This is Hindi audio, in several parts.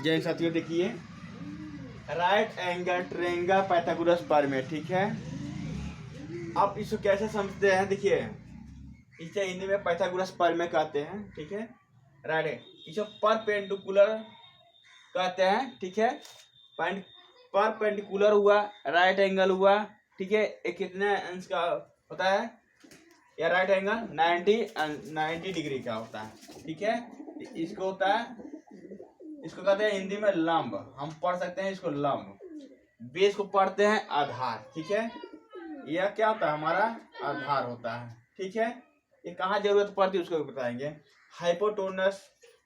जय साथियों, देखिए राइट एंगल ट्रायंगल पाइथागोरस प्रमेय। ठीक है, आप इसको कैसे समझते हैं? देखिए, इसे हिंदी में पाइथागोरस प्रमेय कहते हैं। ठीक है, राइट इसे परपेंडिकुलर कहते हैं। ठीक है, परपेंडिकुलर हुआ, राइट एंगल हुआ। ठीक है, ये कितने अंश का होता है? या राइट एंगल 90 डिग्री का होता है। ठीक है, इसको होता है, इसको कहते हैं हिंदी में लंब। हम पढ़ सकते हैं इसको लंब। बेस को पढ़ते हैं आधार। ठीक है, यह क्या होता है? हमारा आधार होता है। ठीक है, ये कहाँ जरूरत पड़ती है उसको भी बताएंगे। हाइपोटेनस,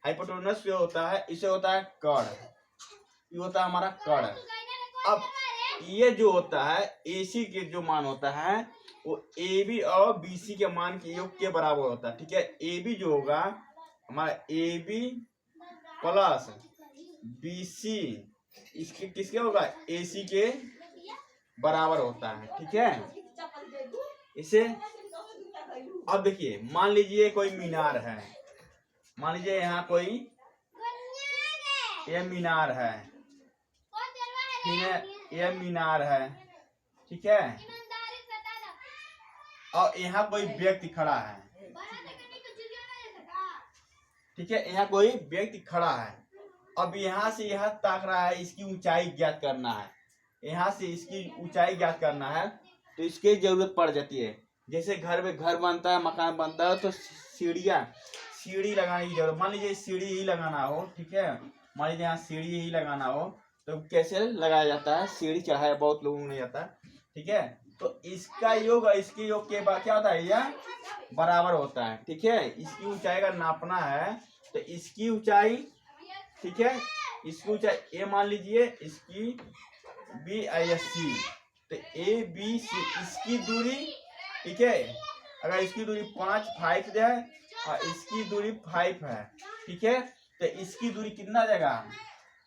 हाइपोटेनस जो होता है इसे होता है कड़, ये होता है हमारा कड़। अब ये जो होता है AC के जो मान होता है वो AB और BC के मान के योग के बराबर होता है। ठीक है, AB जो होगा हमारा AB प्लस BC इसके किसके होगा? AC के बराबर होता है। ठीक है, इसे अब देखिए, मान लीजिए कोई मीनार है, मान लीजिए यहाँ कोई ये मीनार है, ठीक है, ये मीनार है। ठीक है, और यहाँ कोई व्यक्ति खड़ा है। ठीक है, यहाँ कोई व्यक्ति खड़ा है। अब यहाँ से यहाँ ताक रहा है, इसकी ऊंचाई ज्ञात करना है। यहाँ से इसकी ऊंचाई ज्ञात करना है तो इसकी जरूरत पड़ जाती है। जैसे घर में घर बनता है, मकान बनता है तो सीढ़ी लगाने की जरूरत। मान लीजिए सीढ़ी ही लगाना हो, ठीक है, मान लीजिए यहाँ सीढ़ी ही लगाना हो तो कैसे लगाया जाता है? सीढ़ी चढ़ाया बहुत लोगों ने जाता है। ठीक है, तो इसका योग और इसके योग के बाद क्या होता है? यह बराबर होता है। ठीक है, इसकी ऊंचाई का नापना है तो इसकी ऊंचाई, ठीक है, इसकी ऊंचाई ए मान लीजिए, इसकी BIC, तो ABC इसकी दूरी। ठीक है, अगर इसकी दूरी 5 है और इसकी दूरी 5 है, ठीक है, तो इसकी दूरी कितना जाएगा?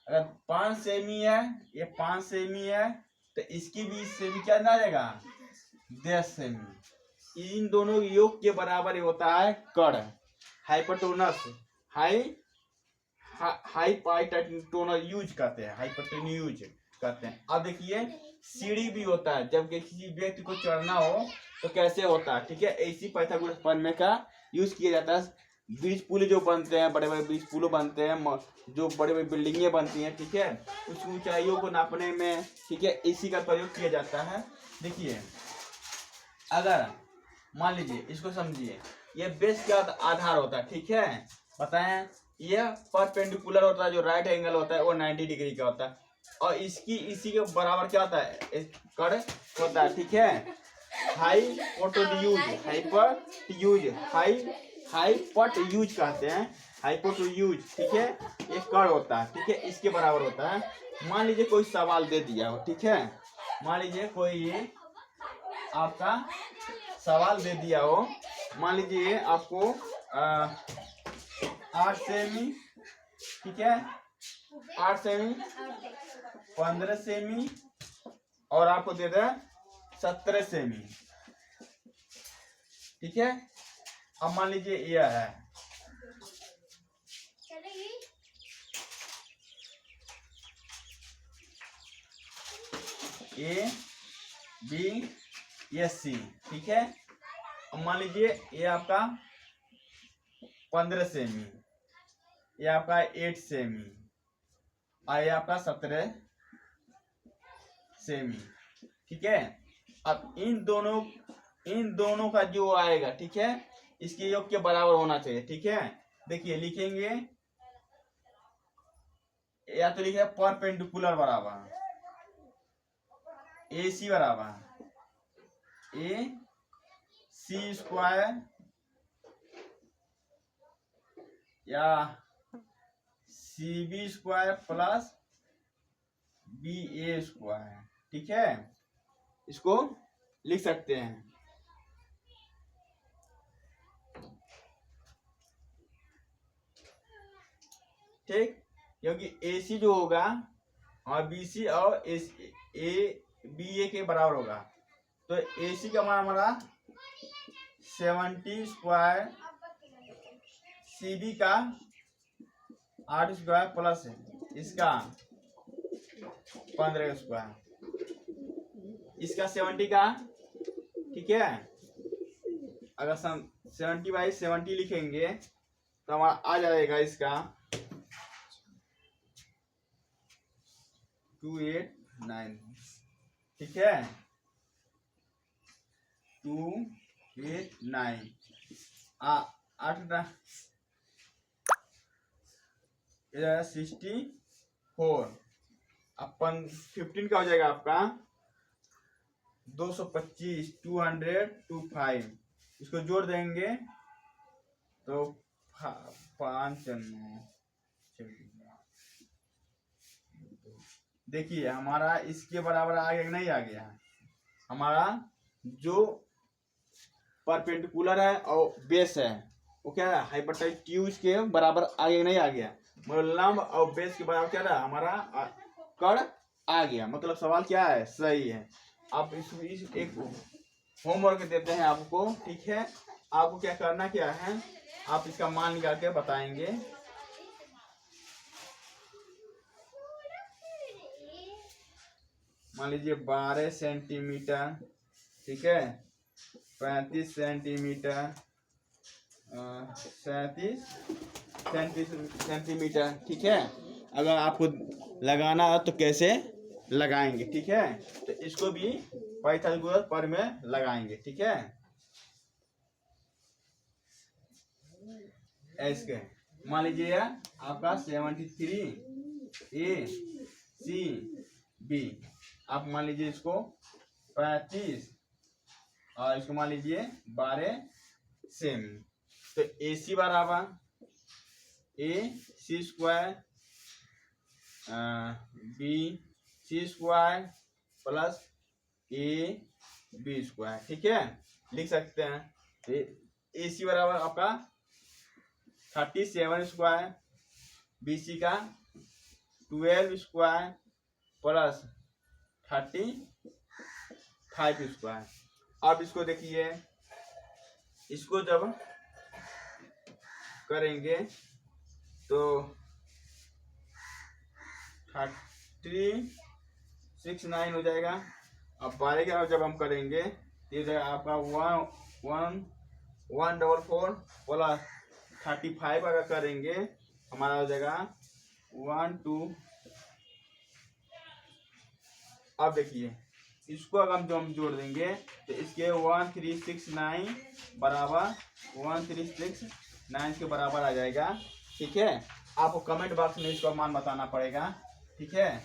अगर 5 सेमी है, ये 5 सेमी है तो इसकी भी सेमी क्या ना जाएगा? 10 सेमी। इन दोनों योग के बराबर होता है कड़। हाइपोटेनस हाइपोटेन्यूज यूज करते हैं, हाइपोटेन्यूज करते हैं। अब देखिए, सीढ़ी भी होता है जब किसी व्यक्ति को चढ़ना हो तो कैसे होता है? ठीक है, ऐसी पाइथागोरस प्रमेय का यूज किया जाता है। ब्रिज पुल जो बनते हैं, बड़े बड़े ब्रिज पुल बनते हैं, जो बड़े बड़े बिल्डिंगें बनती हैं, ठीक है, उस ऊंचाइयों को नापने में, ठीक है, इसी का प्रयोग किया जाता है। देखिए, अगर मान लीजिए, इसको समझिए, ये बेस क्या होता है? आधार होता है। ठीक है, बताएं, यह परपेंडिकुलर होता है, जो राइट एंगल होता है वो 90 डिग्री का होता है, और इसकी इसी के बराबर क्या होता है? कड़ होता है। ठीक है, हाइपोटेन्यूज कहते हैं, हाइपोटेन्यूज। ठीक है, ये कड़ होता है। ठीक है, इसके बराबर होता है। मान लीजिए कोई सवाल दे दिया हो, ठीक है, मान लीजिए कोई आपका सवाल दे दिया हो, मान लीजिए आपको 8 सेमी, ठीक है, 8 सेमी, 15 सेमी और आपको दे दे 17 सेमी। ठीक है, अब मान लीजिए यह है, ABSC। ठीक है, अब मान लीजिए ये आपका 15 सेमी, ये आपका 8 सेमी और ये आपका 17 सेमी। ठीक है, अब इन दोनों का जो आएगा, ठीक है, इसके योग के बराबर होना चाहिए। ठीक है, देखिए लिखेंगे, या तो लिखे परपेंडिकुलर बराबर AC बराबर AC स्क्वायर या CB square plus BA square. ठीक है, इसको लिख सकते हैं। ठीक, क्योंकि AC जो होगा और BC और BA के बराबर होगा, तो AC का मान हमारा 70 स्क्वायर, CB का 8 स्क्वायर प्लस इसका 15 स्क्वायर, इसका 70 का, ठीक है। अगर हम 70/70 लिखेंगे तो हमारा आ जाएगा इसका 289, ठीक है, 289 8 64 अपन 15 का हो जाएगा आपका 225 205, इसको जोड़ देंगे तो 5 देखिए हमारा इसके बराबर आ गया नहीं आ गया, हमारा जो परपेंडिकुलर है और बेस है वो क्या है हाइपोटेन्यूज ट्यूज के बराबर आगे नहीं आ गया, मतलब लंब और बेस के बराबर क्या रहा हमारा कड़ आ गया, मतलब सवाल क्या है सही है। आप इस एक होमवर्क देते हैं आपको, ठीक है। आपको क्या करना क्या है, आप इसका मान निकाल के बताएंगे। मान लीजिए 12 सेंटीमीटर, ठीक है, 35 सेंटीमीटर, 37 सेंटीमीटर, ठीक है। अगर आपको लगाना है तो कैसे लगाएंगे, ठीक है, तो इसको भी पाइथागोरस पर में लगाएंगे, ठीक है। ऐसे मान लीजिए आपका 73 ACB, आप मान लीजिए इसको 35 और इसको मान लीजिए 12 सेमी, तो AC बराबर AC square BC square plus AB square, ठीक है, लिख सकते हैं। तो AC बराबर आपका 37 स्क्वायर, BC का 12 स्क्वायर प्लस 35 स्क्वायर। अब इसको देखिए, इसको जब करेंगे तो 369 हो जाएगा। अब 12 का जब हम करेंगे तो आपका 144 प्लस 35 अगर करेंगे हमारा हो जाएगा 12। अब देखिए इसको अगर हम जोड़ देंगे तो इसके 1369 बराबर 1369 के बराबर आ जाएगा, ठीक है। आपको कमेंट बॉक्स में इसका मान बताना पड़ेगा, ठीक है।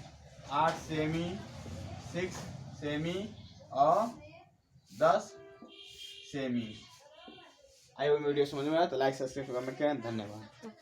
8 सेमी, 6 सेमी और 10 सेमी। आई वो वीडियो समझ में आया तो लाइक सब्सक्राइब कमेंट करें, धन्यवाद।